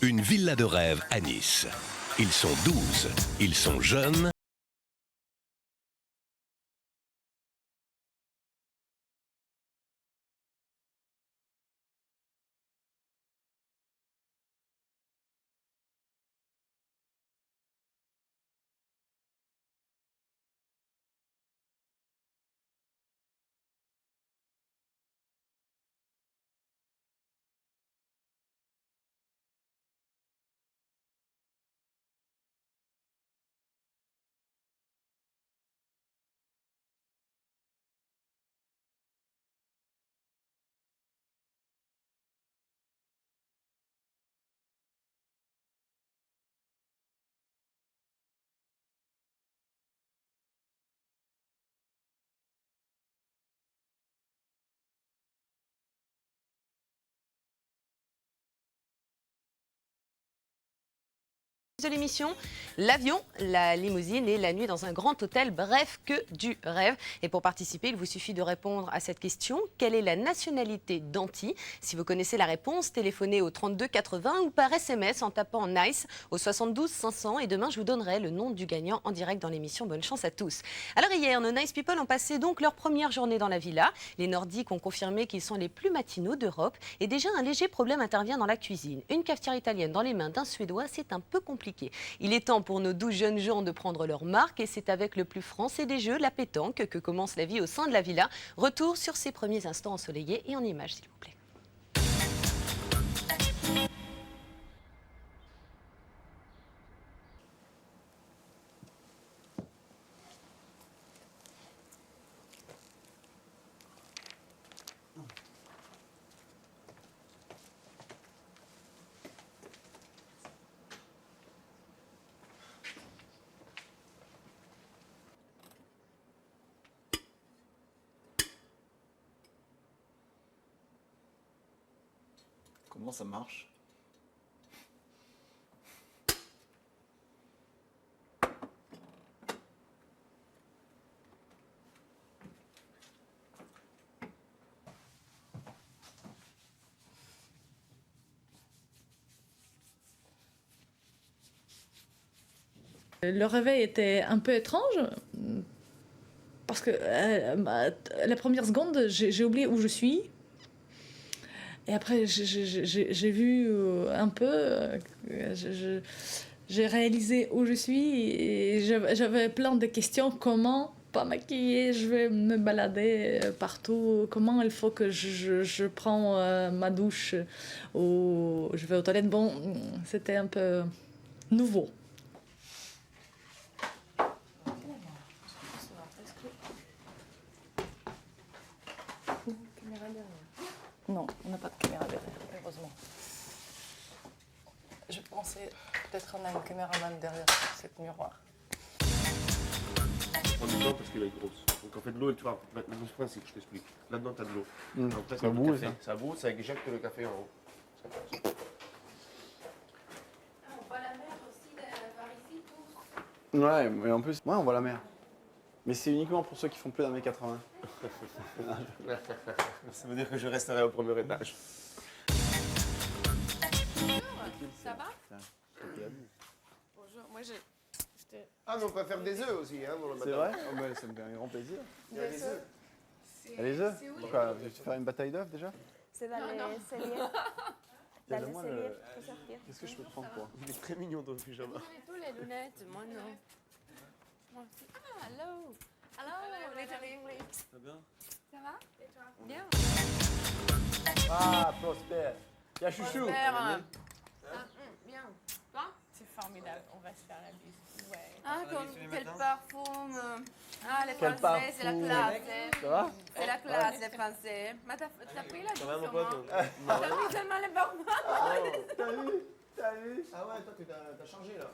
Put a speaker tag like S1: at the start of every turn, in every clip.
S1: Une villa de rêve à Nice. Ils sont 12, ils sont jeunes.
S2: De l'émission, l'avion, la limousine et la nuit dans un grand hôtel, bref, que du rêve. Et pour participer, il vous suffit de répondre à cette question. Quelle est la nationalité d'Anty? Si vous connaissez la réponse, téléphonez au 32 80 ou par SMS en tapant Nice au 72 500. Et demain, je vous donnerai le nom du gagnant en direct dans l'émission. Bonne chance à tous. Alors hier, nos Nice People ont passé donc leur première journée dans la villa. Les Nordiques ont confirmé qu'ils sont les plus matinaux d'Europe. Et déjà, un léger problème intervient dans la cuisine. Une cafetière italienne dans les mains d'un Suédois, c'est un peu compliqué. Il est temps pour nos 12 jeunes gens de prendre leur marque et c'est avec le plus français des jeux, la pétanque, que commence la vie au sein de la villa. Retour sur ces premiers instants ensoleillés et en images, s'il vous plaît.
S3: Comment ça marche?
S4: Le réveil était un peu étrange parce que la première seconde, j'ai oublié où je suis. Et après, j'ai vu un peu, j'ai réalisé où je suis et j'avais plein de questions. Comment, pas maquillée, je vais me balader partout? Comment il faut que je prends ma douche ou je vais aux toilettes? Bon, c'était un peu nouveau. Non, on n'a pas de caméra derrière, heureusement. Je pensais peut-être on a une caméraman derrière cette miroir.
S5: On est dedans parce qu'elle est grosse. Donc en fait, l'eau, tu vois, le principe, je t'explique. Là-dedans, t'as de l'eau. Après,
S3: Ça boue,
S5: café.
S3: ça.
S5: Ça boue, ça éjecte le café en haut. Ça passe.
S6: On voit la mer aussi par ici, tous.
S3: Ouais, mais en plus, ouais, on voit la mer. Mais c'est uniquement pour ceux qui font plus d'1 m 80.
S5: Ça veut dire que je resterai au premier étage.
S6: Ça va?
S4: Bonjour, moi j'étais...
S5: Ah, mais on peut faire des œufs aussi, hein, pour le matin.
S3: C'est vrai? Oh, bah, ça me fait un grand plaisir.
S5: Il y a des œufs.
S3: Et les œufs?
S6: C'est où
S3: Pourquoi? Tu veux faire une bataille d'œufs déjà?
S7: C'est dans
S6: Non,
S7: les
S6: non.
S7: celliers. Dans les
S3: Donne-moi
S7: celliers,
S3: le-
S7: faut sortir.
S3: Qu'est-ce que je peux te prendre pour?
S5: Il est très mignon dans le
S6: Vous
S5: pyjama.
S6: avez tous les lunettes, moi non. Moi aussi. Ah, hello. Hello, little English.
S5: Ça va bien?
S6: Ça va? Et toi? Bien.
S3: Ah, Prosper. Il y a Chouchou.
S6: Prosper. Bien. Toi?
S4: C'est formidable, on va se faire la bise. Ouais.
S6: Ah, quel parfum. Ah, les
S3: Quel
S6: Français, c'est la
S3: parfum.
S6: classe.
S3: Ça va?
S6: C'est la classe, les Français. Mais t'as pris la
S5: Ça va, mon
S6: douce, moi.
S5: pote?
S6: T'as mis seulement les parfums.
S3: T'as vu? T'as vu?
S5: Ah ouais, toi, t'as changé, là.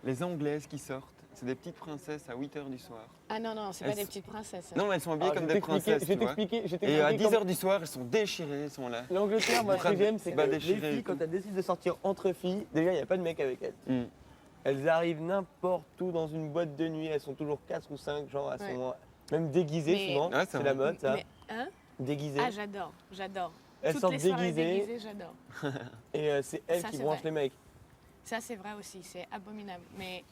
S8: les Anglaises qui sortent. C'est des petites princesses à 8h du soir.
S6: Ah non, non, c'est
S8: Elles
S6: pas des
S8: sont-
S6: petites princesses.
S8: Non, elles sont habillées
S9: Alors,
S8: comme
S9: je vais
S8: des princesses,
S9: je vais
S8: tu vois.
S9: t'expliquer.
S8: Et à 10h du soir, elles sont déchirées, elles sont là.
S9: L'Angleterre, moi, ce que j'aime, c'est que
S8: Bah,
S9: les
S8: déchirées et
S9: filles, quand
S8: tout.
S9: elles décident de sortir entre filles, déjà, il n'y a pas de mec avec elles.
S8: Mm.
S9: Elles arrivent n'importe où dans une boîte de nuit, elles sont toujours 4 ou 5, genre, elles
S6: Ouais.
S9: sont même déguisées
S6: Mais-
S9: souvent.
S8: Ouais, c'est
S9: c'est
S8: vrai.
S9: la mode, ça.
S6: Mais, hein?
S9: Déguisées.
S6: Ah, j'adore, j'adore.
S9: Elles
S6: Toutes
S9: sortent
S6: les soirées
S9: déguisées
S6: déguisées, j'adore.
S9: et c'est elles
S6: Ça,
S9: qui
S6: c'est
S9: branchent
S6: vrai.
S9: les mecs.
S6: Ça, c'est vrai aussi, c'est abominable. Mais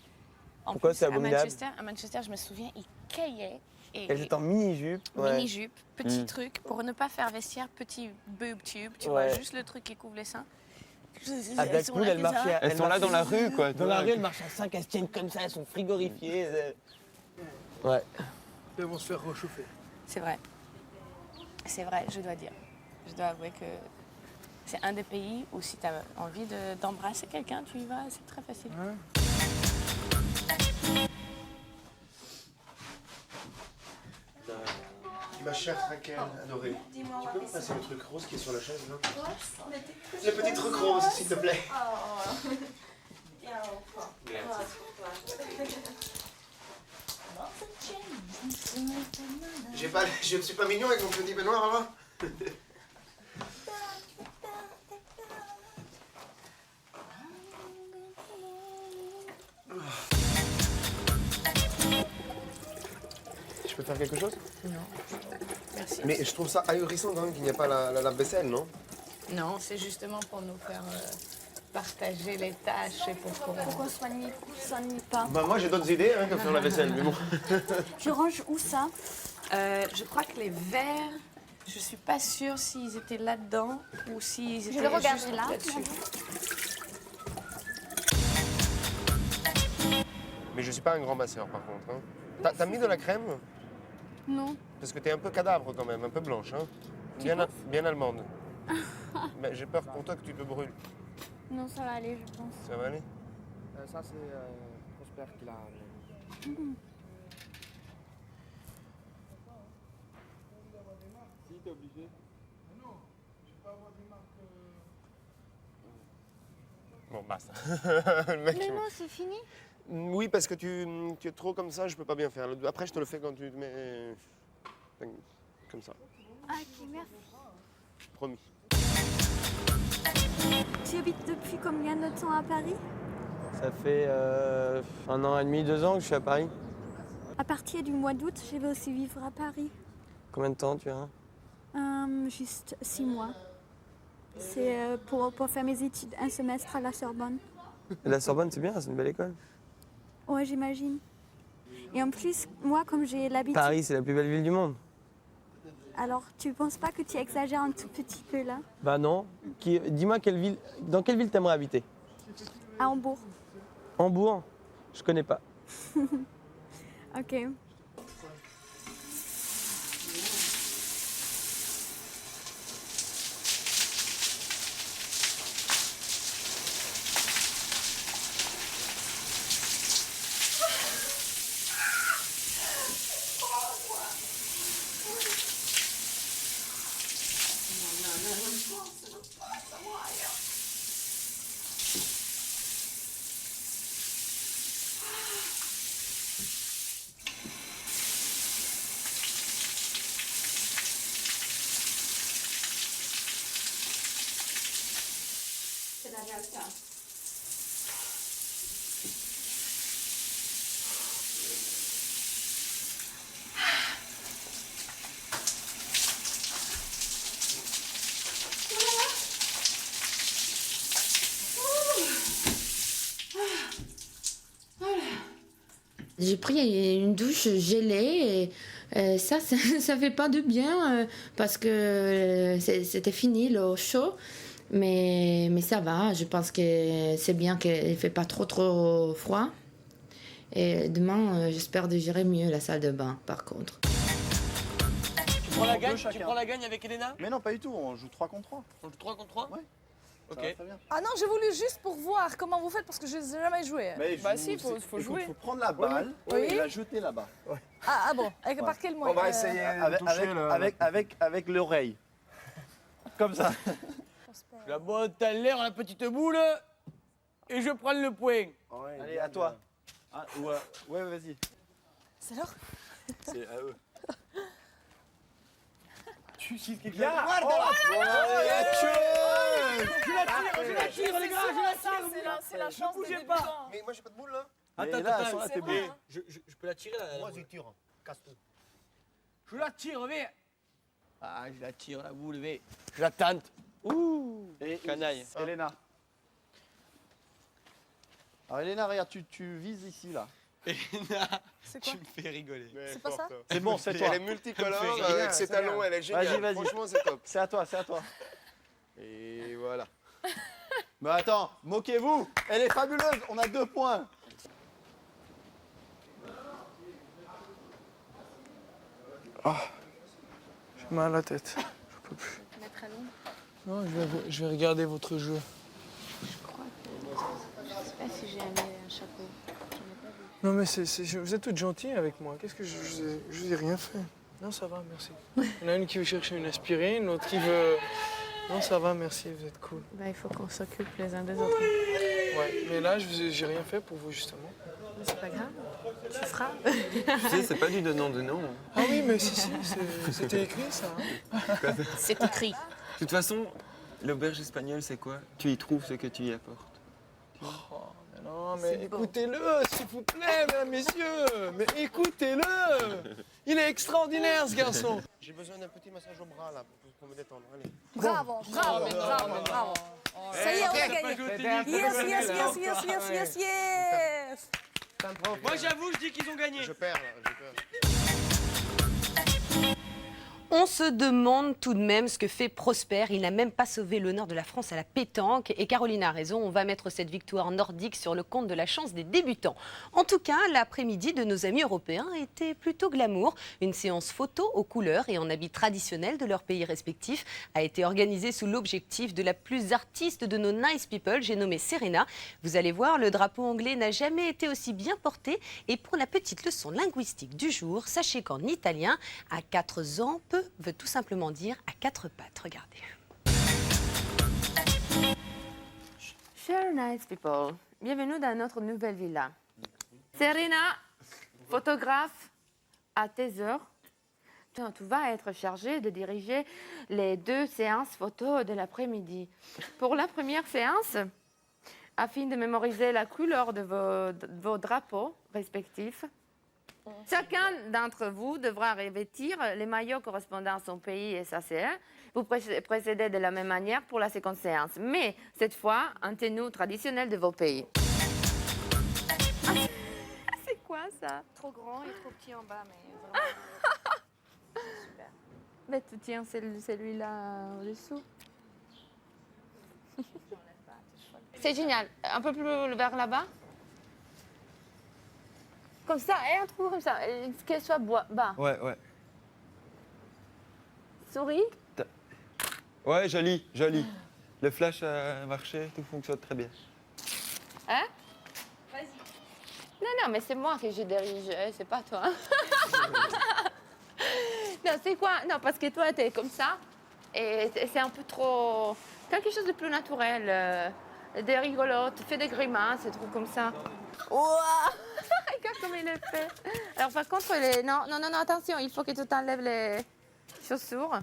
S6: en
S9: Pourquoi
S6: plus,
S9: c'est abominable
S6: à Manchester, je me souviens, ils caillaient. Et
S9: Elles étaient en mini-jupe. Ouais.
S6: mini-jupe, petit
S8: Mm.
S6: truc, pour ne pas faire vestiaire, petit boob tube, tu
S9: Ouais.
S6: vois, juste le truc qui couvre les seins.
S9: À
S6: Elles sont
S9: Blackpool,
S6: là
S9: elles
S6: comme ça.
S9: marchaient.
S8: Elles sont là dans la
S9: marchaient-
S8: rue, quoi. tu
S9: Dans la
S8: vois.
S9: rue, elles marchent à 5, elles se tiennent comme ça, elles sont frigorifiées. Ouais.
S10: Elles vont se faire réchauffer.
S6: C'est vrai. C'est vrai, je dois dire. Je dois avouer que c'est un des pays où si tu as envie d'embrasser quelqu'un, tu y vas, c'est très facile.
S5: Ma chère Raquel, adorée, tu peux me passer le truc rose qui est sur la chaise là? Le petit truc rose, s'il te plaît. Je ne suis pas mignon avec mon petit peignoir là. Je peux faire quelque chose?
S6: Merci.
S5: Mais je trouve ça ahurissant quand même qu'il n'y a pas la lave-vaisselle, non?
S6: Non, c'est justement pour nous faire partager les tâches et pour qu'on...
S7: Pourquoi soigner pas?
S5: Bah moi j'ai d'autres idées hein, que faire la vaisselle, mais bon.
S7: Tu ranges où ça?
S6: je crois que les verres, je suis pas sûre s'ils étaient là-dedans ou s'ils étaient
S7: vais regarder
S6: juste
S7: là.
S6: là-dessus.
S5: Mais je suis pas un grand masseur par contre. Hein. T'as mis de la crème?
S7: Non.
S5: Parce que t'es un peu cadavre quand même, un peu blanche. Hein. Bien allemande. Mais j'ai peur pour toi que tu te brûles.
S7: Non, ça va aller, je pense.
S5: Ça va aller?
S10: Ça, c'est Prosper qui l'a.
S9: Si, t'es obligé.
S5: Bon, basta. Le mec,
S7: Mais
S5: il-
S7: non, c'est fini.
S5: Oui, parce que tu es trop comme ça, je peux pas bien faire. Après, je te le fais quand tu te mets comme ça.
S7: Ah, ok, merci.
S5: Promis.
S7: Tu habites depuis combien de temps à Paris?
S9: Ça fait 1 an et demi, 2 ans que je suis à Paris.
S7: À partir du mois d'août, je vais aussi vivre à Paris.
S9: Combien de temps tu as?
S7: Juste 6 mois. C'est pour faire mes études, un semestre à la Sorbonne.
S9: La Sorbonne, c'est bien, c'est une belle école.
S7: Ouais, j'imagine. Et en plus, moi, comme j'ai l'habitude...
S9: Paris, c'est la plus belle ville du monde.
S7: Alors, tu penses pas que tu exagères un tout petit peu là?
S9: Bah non. Dis-moi dans quelle ville t'aimerais habiter?
S7: À Hambourg.
S9: Hambourg? Je connais pas.
S7: Ok.
S11: J'ai pris une douche gelée et ça fait pas de bien parce que c'était fini l'eau chaude. Mais ça va, je pense que c'est bien qu'il ne fait pas trop froid. Et demain, j'espère de gérer mieux la salle de bain, par contre.
S9: Tu prends la gagne avec Elena?
S3: Mais non, pas du tout, on joue 3 contre 3.
S9: On joue 3 contre 3?
S3: Ouais.
S9: Ok.
S3: Ça va très bien.
S4: Ah non, j'ai voulu juste pour voir comment vous faites parce que je n'ai jamais joué.
S3: Mais
S4: Bah
S3: je
S4: si,
S3: vous-
S4: faut
S3: écoute,
S4: jouer.
S3: faut prendre la balle
S4: Oui.
S3: et la jeter là-bas.
S4: Ah bon, par quel moyen?
S5: On va essayer de
S3: Avec,
S5: toucher
S3: avec l'oreille. Comme ça.
S9: La botte à l'air, la petite boule. et je prends le point.
S3: Allez, à toi. Ah, ouais, vas-y.
S6: C'est l'heure.
S3: C'est à eux.
S5: Tu cites quelque
S3: Viens.
S5: chose.
S3: Oh, la tueuse.
S9: Je la tire, les gars, je la tire.
S6: C'est la chance des
S9: bougez pas.
S6: débutants.
S5: Mais moi j'ai pas de boule là.
S9: Attends,
S3: là,
S9: attends,
S3: là, t'es
S6: c'est
S3: bon.
S6: vrai, hein.
S9: je peux la tirer là.
S5: Moi je tire. Casse tout.
S9: Je la tire, mais. Ah, je la tire, la boule, mais. Je la tente. Ouh.
S3: Et
S8: Canaille.
S3: Elena. Alors Elena, regarde, tu vises ici, là.
S8: Elena,
S6: C'est quoi?
S8: tu me fais rigoler.
S6: C'est pas ça?
S3: C'est bon, c'est toi.
S5: Elle est multicolore
S8: Elle me fait
S5: avec
S3: rire,
S5: ses
S3: c'est
S5: talons,
S3: bien.
S5: elle est géniale.
S3: Vas-y.
S5: Franchement, c'est top.
S3: C'est à toi, c'est à toi. Et voilà. Mais attends, moquez-vous. Elle est fabuleuse, on a 2 points.
S10: J'ai mal à la tête. Je peux plus.
S6: Mettre à l'ombre.
S10: Non, je vais regarder votre jeu.
S6: Je crois que. Je sais pas si j'ai un chapeau. J'en ai pas vu.
S10: Non, mais vous êtes toutes gentilles avec moi. Qu'est-ce que je vous ai rien fait. Non, ça va, merci. Il y en a une qui veut chercher une aspirine, l'autre qui veut. Non, ça va, merci, vous êtes cool.
S6: Bah, il faut qu'on s'occupe les uns des autres.
S10: Ouais, mais là, j'ai rien fait pour vous, justement.
S6: Mais c'est pas grave. Tu feras.
S8: Tu sais, c'est pas du donnant-donnant.
S10: Ah oui, mais si, c'était écrit, ça. Hein.
S6: C'est écrit.
S8: De toute façon, l'auberge espagnole, c'est quoi? Tu y trouves ce que tu y apportes.
S10: Oh, mais non, mais écoutez-le, s'il vous plaît, mesdames, messieurs. Mais écoutez-le. Il est extraordinaire, ce garçon.
S5: J'ai besoin d'un petit massage au bras là pour me détendre. Allez.
S6: Bravo. Ça y est, on a gagné. Yes.
S9: Moi, j'avoue, je dis qu'ils ont gagné.
S5: Je perds là, je perds.
S2: On se demande tout de même ce que fait Prosper. Il n'a même pas sauvé l'honneur de la France à la pétanque. Et Caroline a raison, on va mettre cette victoire nordique sur le compte de la chance des débutants. En tout cas, l'après-midi de nos amis européens était plutôt glamour. Une séance photo aux couleurs et en habits traditionnels de leurs pays respectifs a été organisée sous l'objectif de la plus artiste de nos nice people, j'ai nommé Serena. Vous allez voir, le drapeau anglais n'a jamais été aussi bien porté. Et pour la petite leçon linguistique du jour, sachez qu'en italien, à 4 ans, veut tout simplement dire à 4 pattes. Regardez.
S11: Chers nice people, bienvenue dans notre nouvelle villa. Serena, photographe, à tes heures, tu vas être chargée de diriger les 2 séances photos de l'après-midi. Pour la première séance, afin de mémoriser la couleur de vos drapeaux respectifs, chacun d'entre vous devra revêtir les maillots correspondant à son pays et sa CR. Vous procédez de la même manière pour la seconde séance, mais cette fois en tenue traditionnelle de vos pays. C'est quoi ça?
S6: Trop grand et trop petit en bas, mais super.
S11: Mais tu tiens celui-là au-dessous. C'est génial. Un peu plus vers là-bas. Comme ça, et un trou comme ça, qu'elle soit bas.
S8: Ouais.
S11: Souris.
S8: Ouais, joli. Le flash a marché, tout fonctionne très bien.
S11: Hein? Vas-y. Non, mais c'est moi que je dirige, c'est pas toi. Non, c'est quoi? Non, parce que toi, t'es comme ça, et c'est un peu trop... Quelque chose de plus naturel, des rigolotes, fais des grimaces, des trucs comme ça. Ouah! Regarde comme il est fait. Alors par contre, non, attention, il faut que tu t'enlèves les chaussures.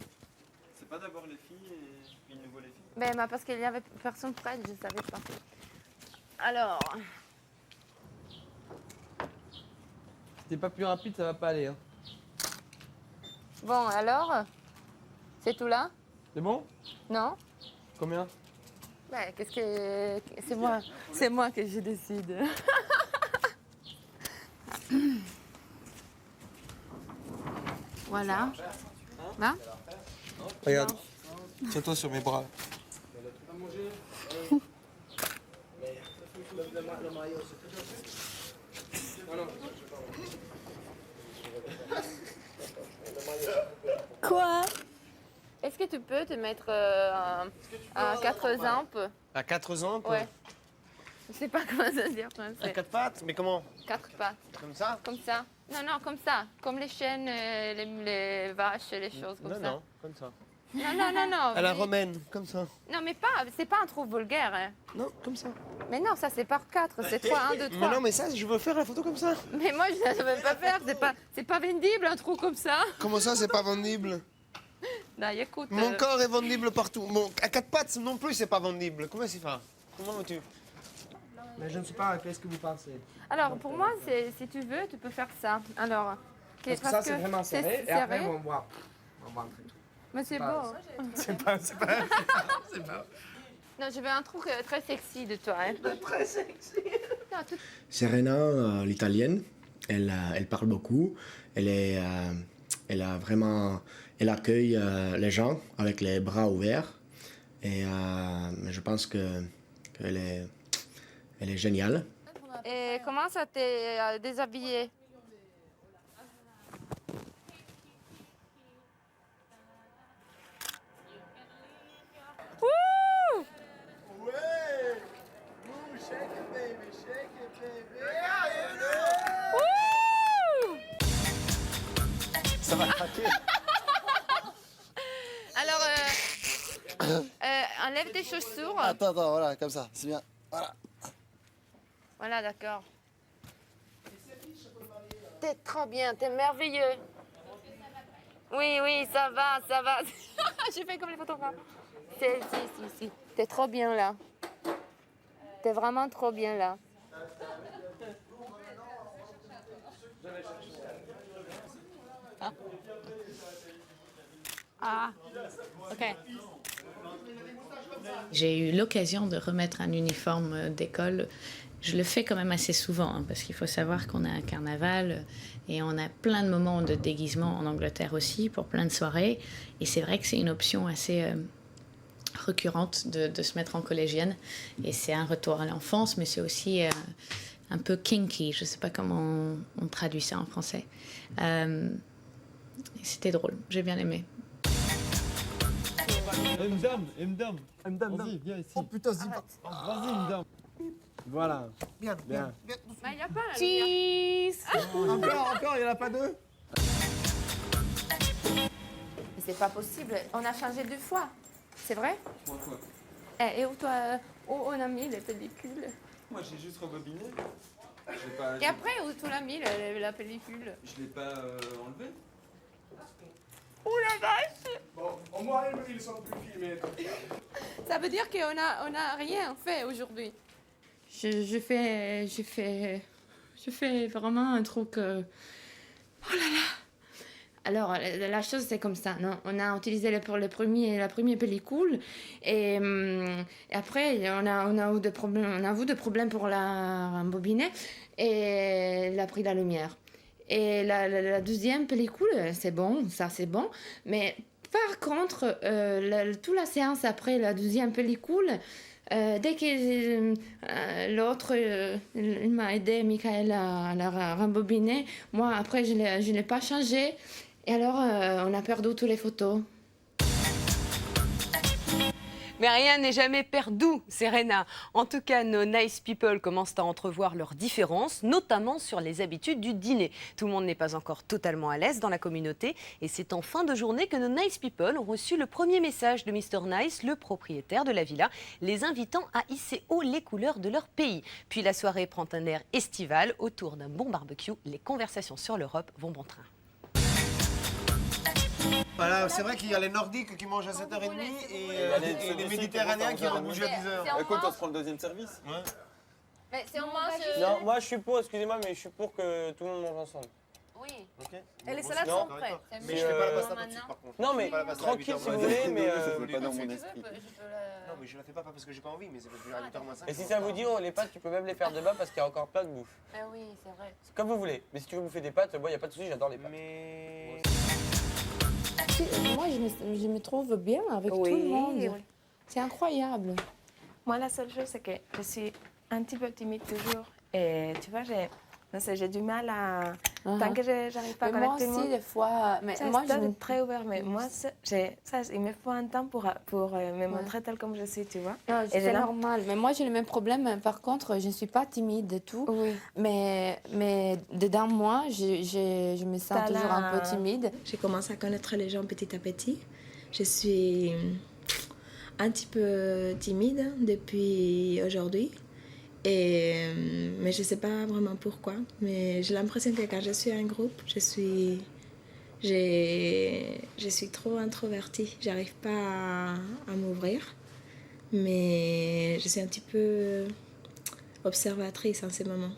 S8: C'est pas d'abord les filles et puis une nouveau les filles.
S11: Ben, parce qu'il y avait personne près, je ne savais pas. Alors,
S9: Si t'es pas plus rapide, ça va pas aller. Hein.
S11: bon, alors, c'est tout là?
S9: C'est bon?
S11: Non?
S9: Combien?
S11: Ben, qu'est-ce que... C'est moi que je décide. Voilà. Va?
S10: Regarde, tiens-toi sur mes bras.
S6: Quoi?
S11: Est-ce que tu peux te mettre à 4 zampes?
S5: À 4 ans
S11: Ouais. Je sais pas comment ça se dit en français.
S5: À 4 pattes? Mais comment?
S11: 4 pattes.
S5: Comme ça?
S11: Comme ça. Non, comme ça. Comme les chênes, les vaches, les choses comme ça.
S5: Non, comme ça.
S6: Non, non, non, non.
S5: À la romaine, comme ça.
S6: Non, mais pas, c'est pas un trou vulgaire. Hein.
S5: Non, comme ça.
S6: Mais non, ça c'est par 4, c'est 3, 1, 2, 3.
S5: Mais non, mais ça, je veux faire la photo comme ça.
S6: Mais moi, je ne sais même pas faire, c'est pas vendible un trou comme ça.
S5: Comment ça, c'est pas vendible?
S6: Non, écoute.
S5: Mon corps est vendible partout. Bon, à 4 pattes non plus, c'est pas vendible. Comment c'est fait? Comment veux-tu? Mais je ne sais pas, qu'est-ce que vous pensez?
S6: Alors, pour moi, si tu veux, tu peux faire ça. Alors,
S5: parce que ça, c'est vraiment serré, et après, on voit un truc.
S6: Mais c'est beau.
S5: C'est pas...
S6: Non, je veux un truc très sexy de toi. Hein.
S5: Très sexy.
S6: Non,
S12: Serena, l'italienne, elle parle beaucoup. Elle a vraiment, elle accueille les gens avec les bras ouverts. Et je pense qu'elle est géniale.
S6: Et comment ça t'est déshabillé? Wouh!
S5: Ouais! Ouh, shake it, baby, shake it, baby.
S6: Wouh!
S3: Ça va craquer.
S6: Alors, enlève tes chaussures.
S3: Attends, voilà, comme ça, c'est bien. Voilà.
S6: Voilà, d'accord. T'es trop bien, t'es merveilleux. Oui, oui, ça va, ça va. J'ai fait comme les photographes. Si. T'es trop bien là. T'es vraiment trop bien là.
S2: Ah, ok.
S13: J'ai eu l'occasion de remettre un uniforme d'école. Je le fais quand même assez souvent, hein, parce qu'il faut savoir qu'on a un carnaval et on a plein de moments de déguisement en Angleterre aussi, pour plein de soirées. Et c'est vrai que c'est une option assez récurrente de se mettre en collégienne. Et c'est un retour à l'enfance, mais c'est aussi un peu kinky. Je ne sais pas comment on traduit ça en français. C'était drôle, j'ai bien aimé.
S10: Mdam, vas-y, viens ici.
S3: Oh putain, c'est pas...
S10: Vas-y, Mdam. Voilà.
S3: Bien.
S6: Mais il n'y a pas la
S2: Cheese.
S3: Encore, il n'y en a pas deux?
S6: Mais c'est pas possible, on a changé 2 fois. C'est vrai?
S8: Quoi?
S6: Et où toi, où on a mis les pellicules?
S8: Moi, j'ai juste rebobiné.
S6: Et après, où tu l'as mis la pellicule?
S8: Je l'ai pas enlevé.
S6: Oh la vache!
S5: Bon, au moins, ils sont plus filmés.
S6: Ça veut dire qu'on a rien fait aujourd'hui.
S13: Je fais vraiment un truc... Oh là là! Alors, la chose, c'est comme ça. Non? On a utilisé la première pellicule et après, on a eu des problèmes pour la rembobiner et elle a pris la lumière. Et la deuxième pellicule, c'est bon, ça c'est bon. Mais par contre, toute la séance après la deuxième pellicule, dès que l'autre, il m'a aidé, Michael, à la rembobiner, moi après je ne l'ai pas changé. Et alors, on a perdu toutes les photos.
S2: Mais rien n'est jamais perdu, Serena. En tout cas, nos nice people commencent à entrevoir leurs différences, notamment sur les habitudes du dîner. Tout le monde n'est pas encore totalement à l'aise dans la communauté. Et c'est en fin de journée que nos nice people ont reçu le premier message de Mr. Nice, le propriétaire de la villa, les invitant à hisser haut les couleurs de leur pays. Puis la soirée prend un air estival. Autour d'un bon barbecue, les conversations sur l'Europe vont bon train.
S5: Voilà, c'est vrai qu'il y a les Nordiques qui mangent à 7h30 et les Méditerranéens qui vont bouger à 10h.
S8: Écoute, on se prend le deuxième service.
S5: Ouais.
S6: Mais si on mange...
S14: Non, moi je suis pour, excusez-moi, mais je suis pour que tout le monde mange ensemble.
S6: Oui.
S5: Ok.
S6: Et les salades sont prêtes.
S5: Mais je fais pas la pasta tout de suite par contre.
S14: Non, mais tranquille si vous voulez, mais...
S8: C'est pas dans mon esprit.
S5: Non, mais je la fais pas parce que j'ai pas envie, mais c'est parce que à 8h-5.
S14: Et si ça vous dit, les pâtes, tu peux même les faire de bas parce qu'il y a encore plein de bouffe.
S6: Ah oui, c'est vrai.
S14: C'est comme vous voulez. Mais si tu veux bouffer des pâtes, moi, il n'y a pas de souci, j'adore les pâtes.
S5: Mais...
S11: Moi, je me trouve bien avec tout le monde. C'est incroyable.
S6: Moi, la seule chose, c'est que je suis un petit peu timide toujours. Et tu vois, j'ai du mal à... Tant que je n'arrive pas à
S11: moi
S6: connecter
S11: aussi, des fois... Mais moi,
S6: je suis très ouvert, mais moi, il me faut un temps pour me montrer tel comme je suis, tu vois.
S11: C'est normal. Mais moi, j'ai le même problème. Par contre, je ne suis pas timide et tout.
S6: Oui.
S11: Mais dedans moi, je me sens toujours un peu timide.
S15: J'ai commencé à connaître les gens petit à petit. Je suis un petit peu timide depuis aujourd'hui. Mais je ne sais pas vraiment pourquoi. Mais j'ai l'impression que quand je suis en groupe, je suis trop introvertie. J'arrive pas à m'ouvrir. Mais je suis un petit peu observatrice en ce moment.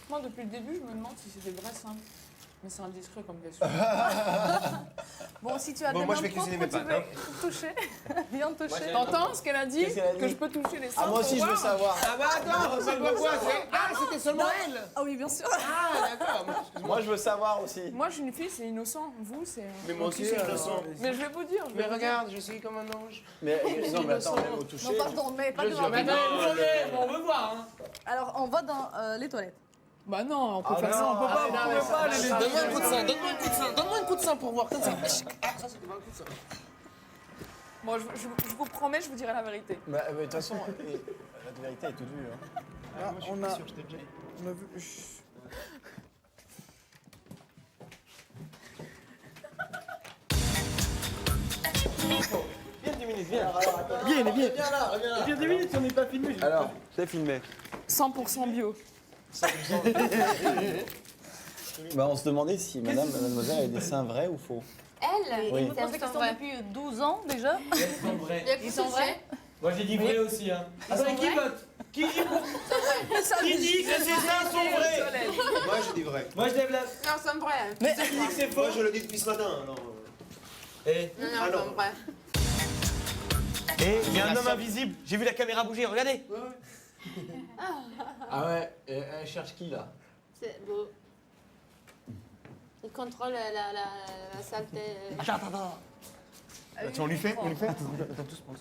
S16: Moi, depuis le début, je me demande si c'était vrai simple. Mais c'est indiscret comme question.
S17: Bon, si tu as
S5: Bon,
S17: des
S5: moi,
S17: mains
S5: je vais cuisiner mes
S17: propres,
S5: pâtes,
S17: tu veux toucher. Viens toucher.
S16: T'entends ce qu'elle a dit?
S5: Qu'est-ce qu'elle a dit?
S16: Que je peux toucher les seins.
S5: Ah, moi aussi, je veux savoir.
S3: Ah bah attends, c'est pas quoi
S5: c'était seulement elle.
S17: Ah oui, bien sûr.
S5: Ah, d'accord.
S3: Moi, je veux savoir aussi.
S16: Moi, je suis une fille, c'est innocent. Vous, c'est...
S5: Mais moi aussi, c'est innocent.
S16: Mais je vais vous dire.
S5: Mais regarde, je suis comme un ange.
S3: Mais non, mais attends, même au toucher.
S17: Non, pardon, mais pas devant.
S16: On veut voir, hein.
S17: Alors, on va dans les toilettes.
S16: Bah non, on peut faire ça, on peut pas,
S5: Donne-moi un coup de sein, donne-moi un coup de sein pour voir comme ça. Ça, c'était pas un coup de sein.
S16: Bon, je vous promets, je vous dirai la vérité.
S3: Bah, de toute façon, la vérité est toute vue. Hein.
S10: Ah,
S3: moi, je suis pas sûr, je t'ai déjà dit.
S10: On a vu.
S5: Viens 10 minutes, viens.
S3: Viens là, viens.
S5: Viens 10 minutes, on n'est pas filmé.
S8: Alors, c'est filmé.
S16: 100% bio.
S3: Bah, on se demandait si mademoiselle avait des seins vrais ou faux.
S6: Elle,
S3: Oui.
S17: Il me pose des questions depuis 12 ans déjà.
S14: Ils sont vrais.
S6: Ils sont vrais?
S14: Moi j'ai dit vrai aussi. Hein. Attends, qui vote? Qui dit que ces seins sont vrais?
S5: Moi, je dis vrai.
S14: Moi je lève la.
S6: Non, ils sont vrais.
S14: Qui c'est qui dit que c'est faux?
S5: Moi, je le dis depuis ce matin, alors.
S14: Eh,
S6: Non, ils sont vrais.
S14: il y a un homme invisible. J'ai vu la caméra bouger, regardez.
S3: Ah ouais, elle cherche qui là?
S6: C'est beau. Il contrôle la saleté.
S14: Attends.
S5: On lui fait. Attends, tous pense.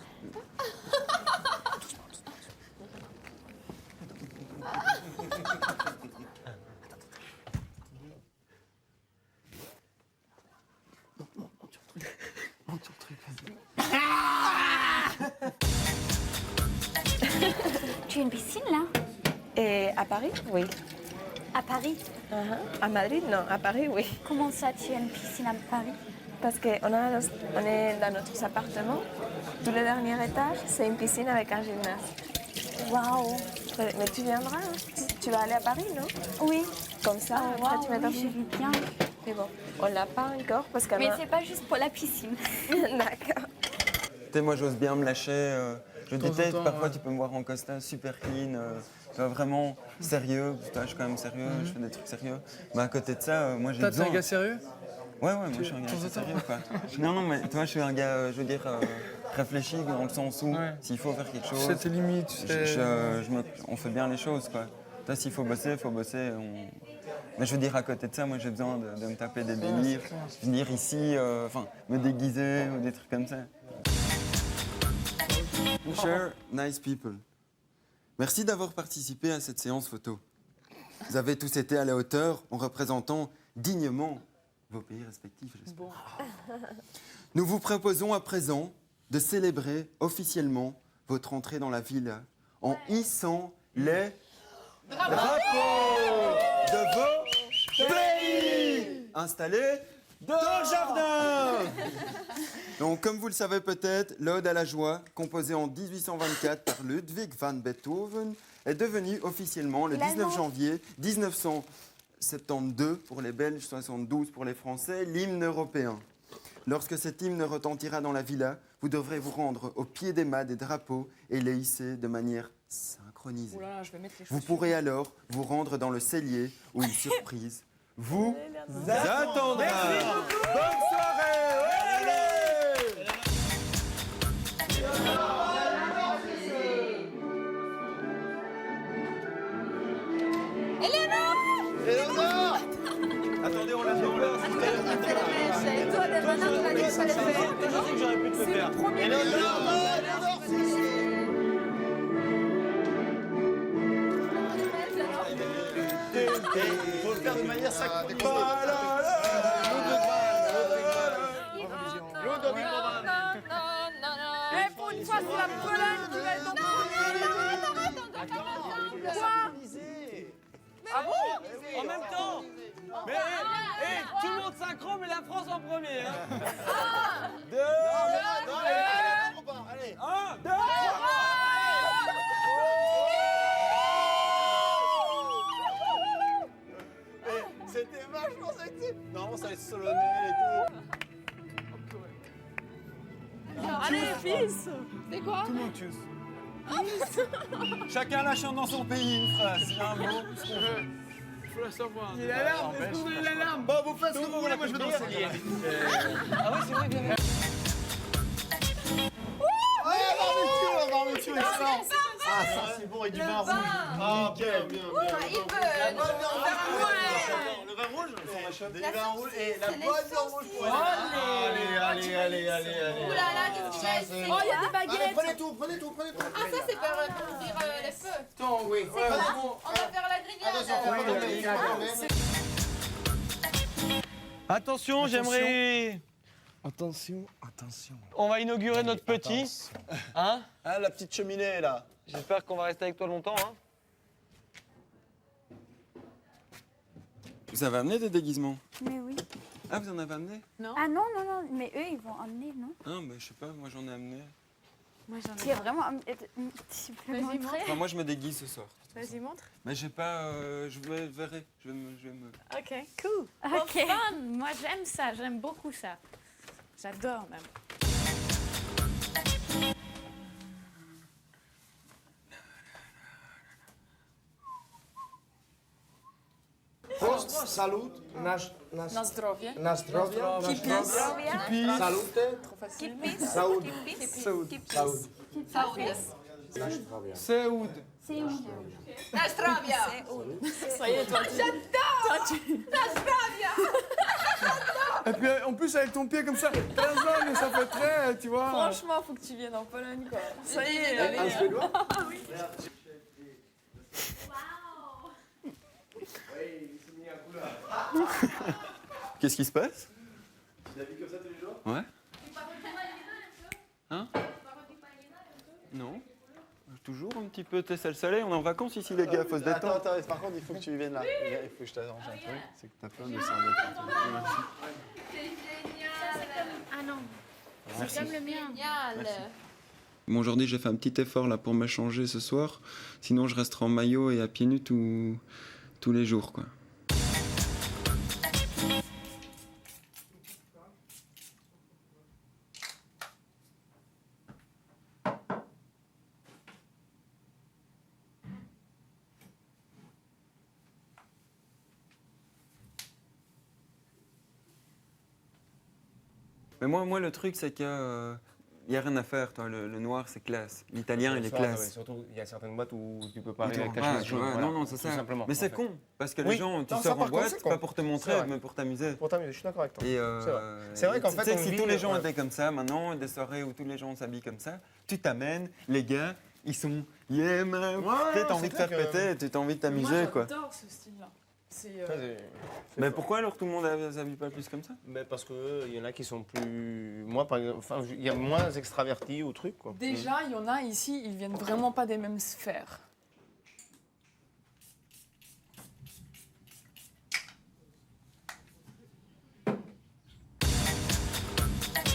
S7: Tu as une piscine là?
S18: Et à Paris, oui.
S7: À Paris?
S18: À Madrid, non. À Paris, oui.
S7: Comment ça, tu as une piscine à Paris?
S18: Parce qu'on est dans notre appartement. Tout le dernier étage, c'est une piscine avec un gymnase.
S7: Waouh!
S18: Mais tu viendras, hein? Tu vas aller à Paris, non?
S7: Oui.
S18: Comme ça, après tu mets ta
S7: oui, je veux bien.
S18: Mais bon, on l'a pas encore parce qu'on
S7: Mais
S18: a...
S7: c'est pas juste pour la piscine.
S18: D'accord.
S8: Tu sais, moi, j'ose bien me lâcher. Je déteste, parfois, tu peux me voir en costard super clean, vraiment sérieux. Parce que je suis quand même sérieux, je fais des trucs sérieux. Mais à côté de ça, moi, j'ai besoin...
S10: T'es un gars sérieux?
S8: Ouais, moi, je suis un gars assez sérieux, quoi. Non, mais toi, je suis un gars, je veux dire, réfléchi dans le sens où, s'il faut faire quelque chose...
S10: Tu sais tes limites, tu sais...
S8: on fait bien les choses, quoi. Toi, s'il faut bosser, Mais je veux dire, à côté de ça, moi, j'ai besoin de me taper des délires, venir ici, me déguiser ou des trucs comme ça. Chers nice people, merci d'avoir participé à cette séance photo. Vous avez tous été à la hauteur en représentant dignement vos pays respectifs, j'espère. Nous vous proposons à présent de célébrer officiellement votre entrée dans la villa en hissant les drapeaux de vos pays installés dans le jardin. Donc, comme vous le savez peut-être, l'Ode à la joie, composée en 1824 par Ludwig van Beethoven, est devenue officiellement le 19 janvier 1972 pour les Belges, 72 pour les Français, l'hymne européen. Lorsque cet hymne retentira dans la villa, vous devrez vous rendre au pied des mâts des drapeaux et les hisser de manière synchronisée.
S16: Oh là là, je vais mettre les
S8: Vous
S16: chaussures.
S8: pourrez alors vous rendre dans le cellier où une surprise vous attendra.
S14: Merci beaucoup.
S8: Bonne soirée.
S3: Éléonore!
S14: Attendez, on l'a fait en l'air.
S17: Et toi, les manins, tu m'as dit qu'il fallait faire.
S14: Je sais que j'aurais pu te le faire.
S3: Il faut le faire de manière synchronisée.
S16: Et pour une fois, c'est la Pologne qui va être en premier. Quoi? Ah bon?
S14: En même temps. Mais tout le monde synchro, mais la France
S3: je pensais que c'est... Normalement, ça va être solennel et tout.
S16: Allez, fils.
S6: C'est quoi?
S3: Tout le monde tue. Chacun la chante dans son pays, une phrase. C'est un mot, ce qu'on veut.
S10: Faut la savoir.
S5: Il y a l'alarme, est-ce que vous voulez l'alarme? Bon, vous faites ce que vous voulez, moi je vais danser.
S14: Ah ouais, c'est vrai, bien.
S3: Ah, barbecue, excellent. Ah, ça c'est bon, et du vin rouge. Ah, nickel, bien.
S6: Il veut.
S3: Le vin rouge? Du vin rouge et la bonne viande rouge pour Allez.
S6: Ouh là là, qu'est-ce qu'il y a ici?
S5: Oh, il y a des baguettes. Prenez tout.
S6: Ah, ça, c'est pour ouvrir les feux.
S5: Attends, oui.
S6: C'est quoi? On va faire la grillade.
S14: Attention, j'aimerais...
S5: Attention.
S14: On va inaugurer notre petit. Hein?
S3: Ah, la petite cheminée, là.
S14: J'espère qu'on va rester avec toi longtemps, hein?
S8: Vous avez amené des déguisements?
S7: Mais oui.
S8: Ah, vous en avez amené?
S7: Non. Ah non, mais eux, ils vont emmener, non?
S8: Ah, bah, je sais pas, moi j'en ai amené.
S7: Moi, j'en ai. Tu as vraiment. Tu peux
S18: Vas-y,
S7: montrer?
S8: Enfin, moi je me déguise ce soir.
S18: Vas-y, montre.
S8: Mais j'ai pas. Je verrai. Je vais me.
S18: Ok, cool.
S7: Ok.
S18: Fun. Moi, j'aime ça. J'aime beaucoup ça. J'adore même.
S5: Prost, salut,
S16: Na zdrowie.
S5: na zdrowie.
S16: Kipis.
S5: Salute.
S18: Kipis.
S5: Saoud.
S18: Kipis.
S5: Saoud.
S18: Saoud.
S5: Na zdrowie.
S10: Seoud.
S6: Na zdrowie.
S16: Ça y est, toi,
S6: Na zdrowie.
S10: Et puis en plus avec ton pied comme ça, 15 ans, mais ça fait très, tu vois.
S16: Franchement, faut que tu viennes en Pologne, quoi. Ça y est,
S5: Un
S16: allez.
S5: suédois?
S16: Ah oui.
S8: Qu'est-ce qui se passe?
S3: Tu l'habilles comme ça tous les jours?
S8: Ouais. Hein? Non. Toujours un petit peu de sel salé. On est en vacances ici, les gars, faut se détendre.
S3: Attends, par contre, il faut que tu viennes là. Il faut que je t'arrange un truc. C'est que t'as plein de sang.
S6: C'est génial.
S18: Ah non.
S8: Merci.
S18: C'est comme le mien.
S6: Génial.
S8: Bon, aujourd'hui, j'ai fait un petit effort là pour me changer ce soir. Sinon, je resterai en maillot et à pieds nus tous les jours, quoi. Mais moi, le truc, c'est que y a rien à faire, toi. Le noir, c'est classe. L'italien, il est classe.
S5: Surtout, il y a certaines boîtes où tu peux pas
S8: Mais
S5: arriver avec ta
S8: tu
S5: chemise jaune.
S8: vois,
S5: Voilà,
S8: non, c'est
S5: tout
S8: ça.
S5: simplement,
S8: Mais c'est
S5: en fait.
S8: con, parce que
S5: Oui.
S8: les gens, tu
S5: Non, ça,
S8: sors
S5: par
S8: en
S5: contre,
S8: boîte,
S5: c'est con.
S8: pas pour te
S5: C'est
S8: montrer,
S5: vrai.
S8: mais pour t'amuser.
S5: Pour t'amuser, je suis d'accord avec toi.
S8: Et
S5: C'est vrai qu'en
S8: tu
S5: fait,
S8: sais
S5: on
S8: que si
S5: vit
S8: tous les
S5: le-
S8: gens
S5: ouais.
S8: étaient comme ça, maintenant, des soirées où tous les gens s'habillent comme ça, tu t'amènes, les gars, ils sont yeah man,
S5: Ouais,
S8: tu
S5: non,
S8: as envie
S5: c'est
S8: de faire
S5: clair que-
S8: péter, tu as envie de t'amuser,
S16: Moi,
S8: quoi.
S16: j'adore ce style-là. C'est.
S8: Mais pourquoi alors tout le monde ne s'habille pas plus comme ça?
S5: Mais parce qu'il y en a qui sont plus. Moi, par exemple, enfin, il y a moins extravertis au truc, quoi.
S16: Déjà, il y en a ici, ils viennent vraiment pas des mêmes sphères.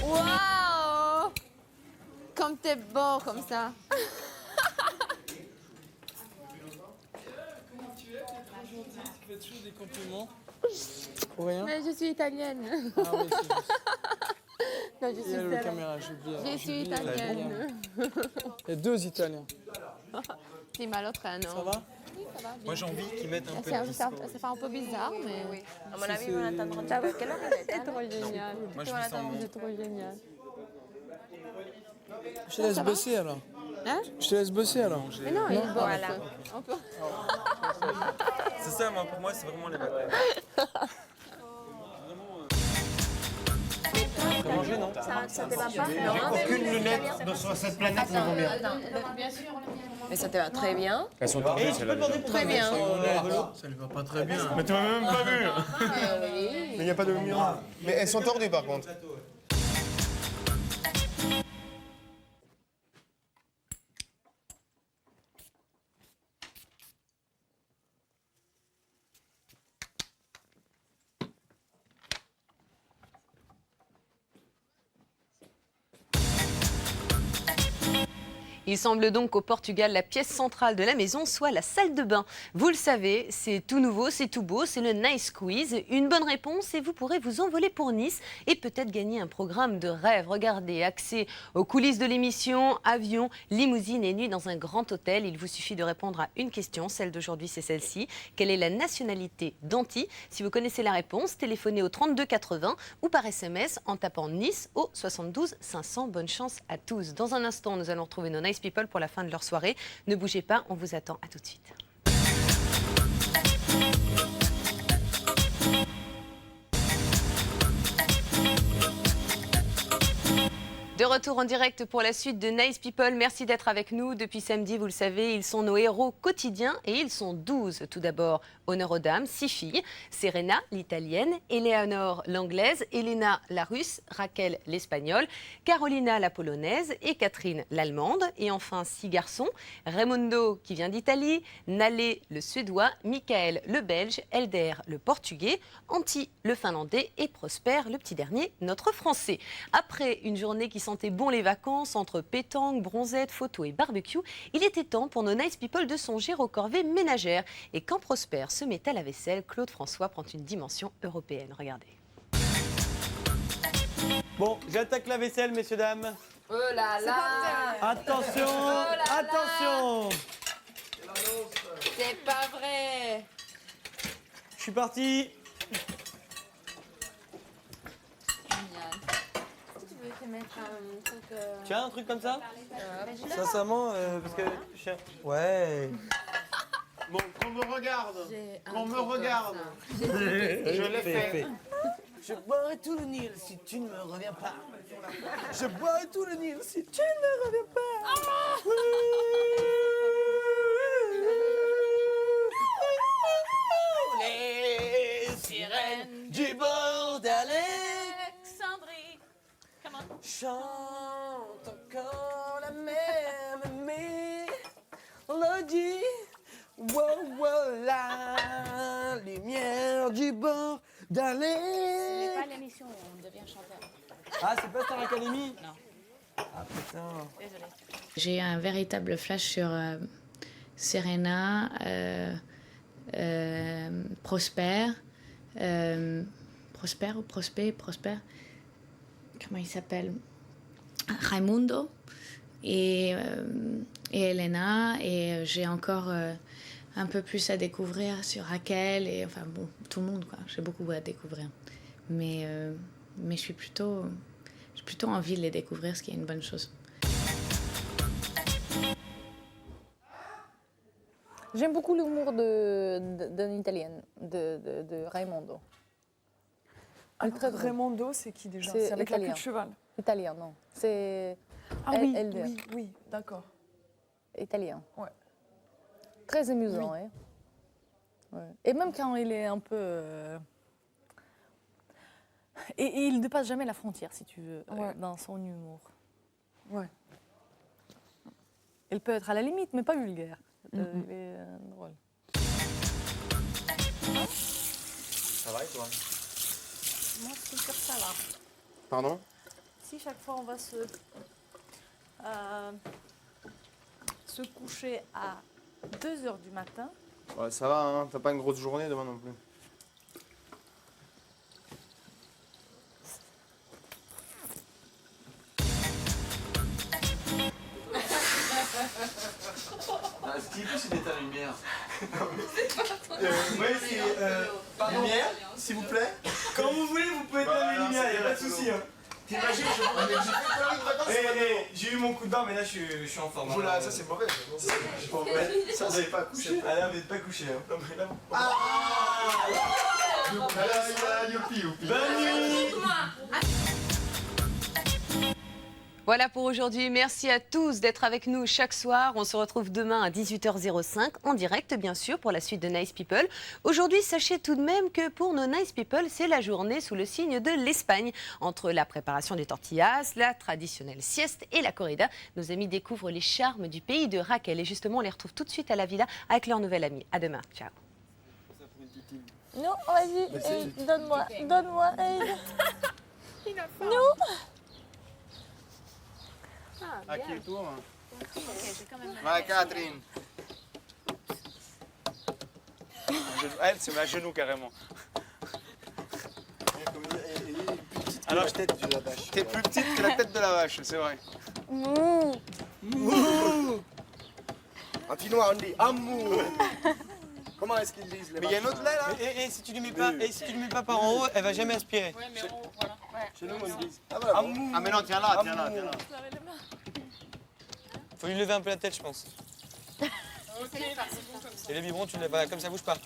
S6: Waouh! Comme t'es beau comme ça.
S10: Comment tu es? Tu es trop gentil, tu fais toujours des compliments. Pour rien?
S6: Mais je suis italienne.
S10: Ah oui, c'est juste.
S6: Non, je suis
S10: Il y a la
S6: italienne.
S10: caméra, j'ai oublié.
S6: Je suis italienne.
S10: Il y a 2 Italiens.
S6: C'est mal l'autre, non?
S10: Ça va?
S6: Oui, ça va.
S8: Moi j'ai envie qu'ils mettent un peu
S6: Ça
S8: de disco.
S6: fait un peu bizarre, mais oui.
S18: À mon avis, ils vont attendre un petit peu. Quelle heure il est?
S6: C'est trop génial.
S8: Moi je me sens bon.
S6: C'est trop génial.
S10: Je te laisse
S6: Ça va?
S10: bosser alors.
S6: Hein?
S10: Je te laisse bosser alors.
S6: Mais non, il est bon.
S18: Voilà.
S6: Un peu.
S8: C'est ça, moi, pour moi, c'est vraiment les vacances.
S5: T'as mangé, non?
S18: Ça te va pas?
S5: Aucune lunette sur cette planète ne vaut mieux.
S18: Bien sûr. Mais ça te va très bien.
S5: Elles sont tordues, celles-là.
S18: Très bien.
S10: Ça lui va pas très bien.
S5: Mais tu m'as même pas vu.
S18: Oui.
S5: Mais il n'y a pas de lumière. Mais elles sont tordues, par contre.
S2: Il semble donc qu'au Portugal, la pièce centrale de la maison soit la salle de bain. Vous le savez, c'est tout nouveau, c'est tout beau, c'est le Nice Quiz. Une bonne réponse et vous pourrez vous envoler pour Nice et peut-être gagner un programme de rêve. Regardez, accès aux coulisses de l'émission, avion, limousine et nuit dans un grand hôtel. Il vous suffit de répondre à une question. Celle d'aujourd'hui, c'est celle-ci. Quelle est la nationalité d'Anti? Si vous connaissez la réponse, téléphonez au 32 80 ou par SMS en tapant Nice au 72 500. Bonne chance à tous. Dans un instant, nous allons retrouver nos Nice People pour la fin de leur soirée. Ne bougez pas, on vous attend. À tout de suite. De retour en direct pour la suite de Nice People. Merci d'être avec nous. Depuis samedi, vous le savez, ils sont nos héros quotidiens et ils sont 12. Tout d'abord, honneur aux dames, 6 filles. Serena, l'italienne, Eleanor, l'anglaise, Elena, la russe, Raquel, l'espagnole, Carolina, la polonaise et Catherine, l'allemande. Et enfin, 6 garçons, Raimundo, qui vient d'Italie, Nalé, le suédois, Michael, le belge, Elder, le portugais, Antti, le finlandais et Prosper, le petit dernier, notre français. Après une journée qui sentait bon les vacances entre pétanque, bronzette, photos et barbecue, il était temps pour nos Nice People de songer aux corvées ménagères. Et quand Prosper se met à la vaisselle, Claude François prend une dimension européenne. Regardez.
S9: Bon, j'attaque la vaisselle, messieurs, dames.
S6: Oh là là.
S9: Attention,
S6: Oh là là.
S9: attention.
S6: C'est pas vrai.
S9: Je suis parti.
S6: Génial. Si tu veux te mettre un truc...
S9: Tu as un truc comme ça
S10: Sincèrement, parce que... Ouais.
S5: Bon, qu'on me regarde.
S6: J'ai un
S5: Qu'on me
S6: truc comme
S5: regarde.
S6: ça.
S5: Je l'ai fait.
S9: Je boirai tout le Nil si tu ne me reviens pas. Je boirai tout le Nil si tu ne me reviens pas. Les sirènes du bord d'Alexandrie chantent encore la même mélodie. Wow, wow, la lumière du bord d'Alexandrie.
S6: Ce n'est pas l'émission où on devient chanteur.
S9: Ah, c'est pas Star Academy?
S6: Non.
S9: Ah putain.
S6: Désolée.
S13: J'ai eu un véritable flash sur Serena, Prosper, Prosper ou Prosper, comment il s'appelle, Raimundo et Elena, et j'ai encore un peu plus à découvrir sur Raquel et enfin bon, tout le monde quoi. J'ai beaucoup à découvrir, mais je suis plutôt envie de les découvrir, ce qui est une bonne chose.
S16: J'aime beaucoup l'humour d'une italienne, de Raimondo.
S17: Raimondo, c'est qui déjà?
S16: C'est
S17: C'est avec la queue
S16: italien.
S17: de cheval.
S16: Italien, non. C'est
S17: Ah oui,
S16: Elder.
S17: oui, d'accord.
S16: Italien.
S17: Ouais.
S16: Très amusant,
S17: Oui.
S16: hein. Ouais. Et même quand il est un peu... Et il ne dépasse jamais la frontière, si tu veux, dans son humour.
S17: Ouais.
S16: Il peut être à la limite, mais pas vulgaire. Il est drôle.
S5: Ça va et toi?
S17: Moi, c'est comme ça, là.
S5: Pardon?
S17: Si chaque fois on va se coucher à 2h du matin,
S5: Ouais, ça va, hein. T'as pas une grosse journée demain non plus.
S3: Ce qui est c'est d'éteindre la lumière.
S9: Ouais, c'est... pardon.
S3: Lumière, s'il vous plaît.
S9: Quand vous voulez, vous pouvez éteindre les lumières, y a pas de souci. Hein.
S3: T'imagines, j'ai fait plein de vacances.
S9: J'ai eu mon coup de barre, mais là je suis en forme.
S3: Oula, ça c'est mauvais. Ça, vous avez pas couché.
S9: Ah là, vous n'êtes pas couché. Hein. Non, mais là,
S3: Youpi, youpi.
S9: bonne nuit.
S2: Voilà pour aujourd'hui. Merci à tous d'être avec nous chaque soir. On se retrouve demain à 18h05 en direct, bien sûr, pour la suite de Nice People. Aujourd'hui, sachez tout de même que pour nos Nice People, c'est la journée sous le signe de l'Espagne. Entre la préparation des tortillas, la traditionnelle sieste et la corrida, nos amis découvrent les charmes du pays de Raquel. Et justement, on les retrouve tout de suite à la villa avec leur nouvel ami. À demain. Ciao.
S18: Non, vas-y, hey, donne-moi, hey. Non.
S5: À qui le tour? Va, Catherine.
S10: Elle se met à genoux carrément. Alors,
S5: La tête de la vache.
S10: t'es plus petite que la tête de la vache, c'est vrai.
S18: Mouh.
S5: Mouh. En chinois, on dit amour. Comment est-ce qu'ils disent les
S10: Mais il y a une
S5: vaches,
S10: autre là, là.
S14: Et si tu lui mets pas, par en haut, elle va jamais aspirer.
S16: Ouais, mais voilà.
S5: Chez nous, on dit. Ah, voilà, bon.
S10: Ah mais non, tiens là, tiens là, tiens là.
S14: Faut lui lever un peu la tête, je pense.
S16: Ok, c'est bon comme ça.
S14: Et le biberon, tu le lèves, voilà, comme ça bouge pas.